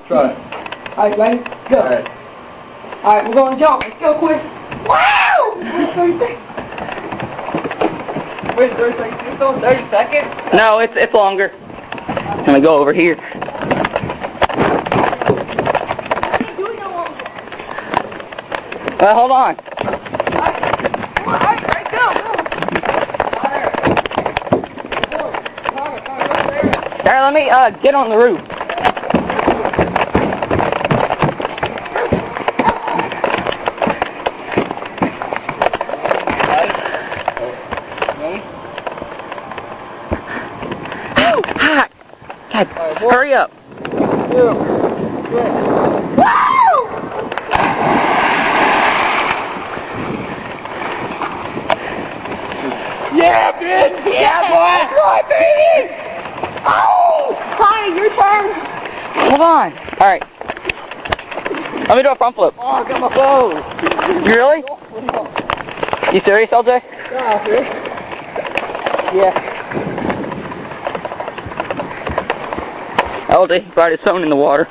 Try it. Alright, ready? Go. Alright. Alright, we're going to jump. Let's go quick. Wow! Wait 30 seconds. Wait 30 seconds. You're still 30 seconds? No, it's longer. I'm gonna go over here. Hold on. Alright, go. Alright, let me get on the roof. Hot. God, hurry up. Yeah, bitch! Yeah, boy! Right, baby! Oh! Hi, your turn! Hold on. Alright. Let me do a front flip. Oh, I got my phone! You really? You serious, LJ? Yeah, see? Yeah. LJ brought his phone in the water.